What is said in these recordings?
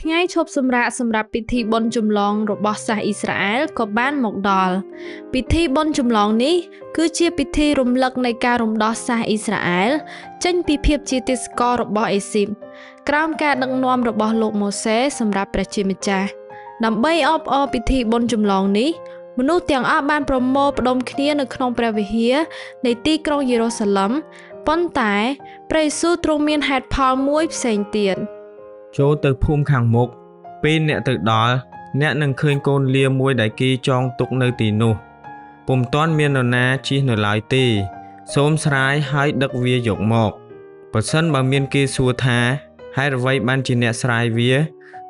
ថ្ងៃឈប់សម្រាកសម្រាប់ពិធីបុណ្យចម្លងរបស់សាសអ៊ីស្រាអែលក៏បានមកដល់ពិធីបុណ្យចម្លងនេះគឺជាពិធីរំលឹកនៃការរំដោះសាសអ៊ីស្រាអែលចេញពីភាពជាទាសកររបស់អេស៊ីបក្រោមការដឹកនាំរបស់លោកម៉ូសេសម្រាប់ព្រះជាម្ចាស់ដើម្បីអបអរពិធីបុណ្យចម្លងនេះមនុស្សទាំងអស់បានប្រមូលផ្ដុំគ្នានៅក្នុងព្រះវិហារនៃទីក្រុងយេរូសាឡិមប៉ុន្តែព្រះយេស៊ូវទ្រង់មានហេតុផលមួយផ្សេងទៀតចូលទៅភូមិខាងមុខពេលអ្នកទៅដល់អ្នកនឹងឃើញកូនលាមួយដែលគេចងទុកនៅទីនោះពុំទាន់មាននរណាជិះនៅឡើយទេសូមស្រាយហើយដឹកវាយកមកបើសិនបើមានគេសួរថាហេតុអ្វីបានជាអ្នកស្រាយវា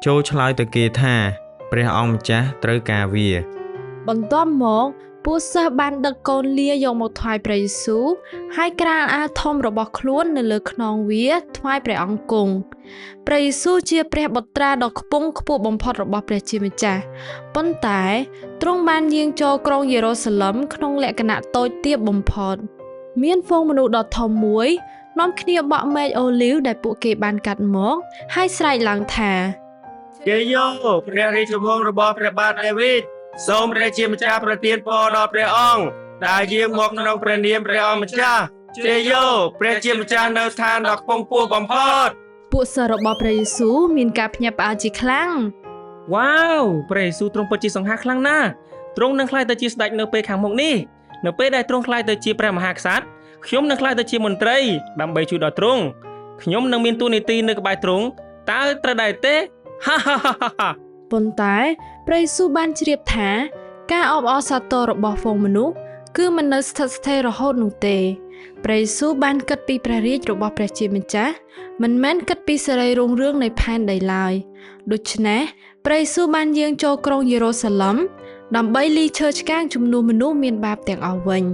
ចូលឆ្លើយទៅគេថាព្រះអង្គម្ចាស់ត្រូវការវាបន្ទាប់មកពួកសិស្សបានដឹកកូនលាយកមកថ្វាយព្រះយេស៊ូវហើយក្រាលអាលធំរបស់ខ្លួននៅលើខ្នងវាថ្វាយព្រះអង្គគង់ព្រះយេស៊ូវជាព្រះបុត្រាដ៏ខ្ពង់ខ្ពស់បំផុតរបស់ព្រះជាម្ចាស់ប៉ុន្តែទ្រង់បានយាងចូលក្រុងយេរូសាឡិមក្នុងលក្ខណៈតូចទាបបំផុតមានហ្វូងមនុស្សដ៏ធំមួយនាំគ្នាបក់មែកអូលីវដែលពួកគេបានកាត់មកហើយស្រែកឡើងថាយាយយោព្រះរាជវង្សរបស់ព្រះបាទដាវីតសូមព្រះជាម្ចាស់ប្រទានពរដល់ព្រះអង្គដែលយាងមកក្នុងព្រះនាមព្រះអង្គម្ចាស់យាយយោព្រះជាម្ចាស់នៅស្ថានដ៏ខ្ពង់ខ្ពស់បំផុតពួកសិស្សរបស់ព្រះយេស៊ូវមានការភ្ញាក់ផ្អើលជាខ្លាំងវ៉ាវព្រះយេស៊ូវទ្រង់ពិតជាសង្ហាខ្លាំងណាស់ទ្រង់នឹងក្លាយទៅជាស្ដេចនៅពេលខាងមុខនេះនៅពេលដែលទ្រង់ក្លាយទៅជាព្រះមហាក្សត្រខ្ញុំនឹងក្លាយទៅជាមន្ត្រីដើម្បីជួយដល់ទ្រង់ខ្ញុំនឹងមានតួនាទីនៅក្បែរទ្រង់តើត្រូវដែរទេហាហាហាប៉ុន្តែព្រះយេស៊ូវបានជ្រាបថាការអបអរសាទររបស់ហ្វូងមនុស្សគឺមិននៅស្ថិតស្ថេររហូតនោះទេព្រះយេស៊ូវបានគិតពីព្រះរាជរបស់ព្រះជាម្ចាស់មិនមែនគិតពីសេរីរុងរឿងនៃផែនដីឡើយដូច្នេះព្រះយេស៊ូវបានយាងចូលក្រុងយេរូសាឡិមដើម្បីលីឈើឆ្កាងជំនួសមនុស្សមានបាបទាំងអស់វិញ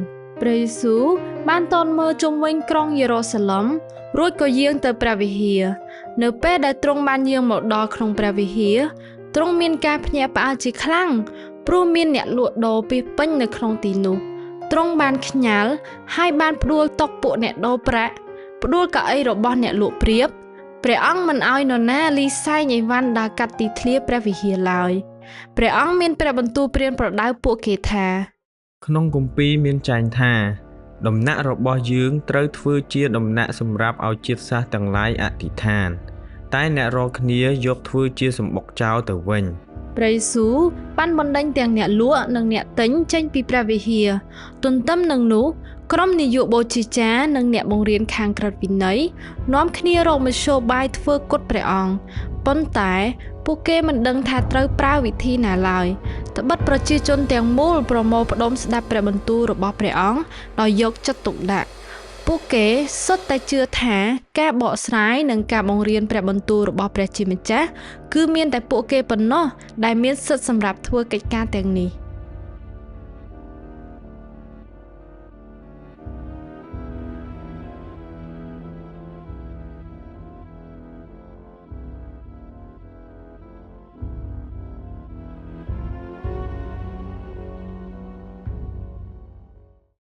ព្រះយេស៊ូវបានតន់មើលជុំវិញក្រុងយេរូសាឡិមរួចក៏យាងទៅព្រះវិហារនៅពេលដែលទ្រង់បានយាងមកដល់ក្នុងព្រះវិហារទ្រង់មានការភ្ញាក់ផ្អើលជាខ្លាំងព្រោះមានអ្នកលក់ដូរពាសពេញនៅក្នុងទីនោះទ្រង់បានខ្ញាល់ហើយបានផ្ដួលតុពួកអ្នកដូរប្រាក់ផ្ដួលកៅអីរបស់អ្នកលក់ព្រាបព្រះអង្គមិនអោយនរណាលីសែងអីវ៉ាន់ដើរកាត់ទីធ្លាព្រះវិហារឡើយព្រះអង្គមានព្រះបន្ទូលព្រានប្រដៅពួកគេថាក្នុងគម្ពីរមានចែងថាដំណាក់របស់យើងត្រូវធ្វើជាដំណាក់សម្រាប់ឲ្យជាតិសាសន៍ទាំងឡាយអធិដ្ឋានតែអ្នករាល់គ្នាយកធ្វើជាសម្បុកចោលទៅវិញព្រះយេស៊ូវបានបណ្ដេញទាំងអ្នកលក់និងអ្នកទិញចេញពីព្រះវិហារទន្ទឹមនឹងនោះក្រុមនាយកបូជាចារ្យនិងអ្នកបង្រៀនខាងក្រឹតវិន័យនាំគ្នារកមធ្យោបាយធ្វើគុតព្រះអង្គប៉ុន្តែពួកគេមិនដឹងថាត្រូវប្រើវិធីណាឡើយត្បិតប្រជាជនទាំងមូលប្រមូលផ្ដុំស្ដាប់ព្រះបន្ទូលរបស់ព្រះអង្គដោយយកចិត្តទុកដាក់ពួកគេសុទ្ធតែជឿថាការបកស្រាយនិងការបង្រៀនព្រះបន្ទូលរបស់ព្រះជាម្ចាស់គឺមានតែពួកគេប៉ុណ្ណោះដែលមានសិទ្ធិសម្រាប់ធ្វើកិច្ចការទាំងនេះ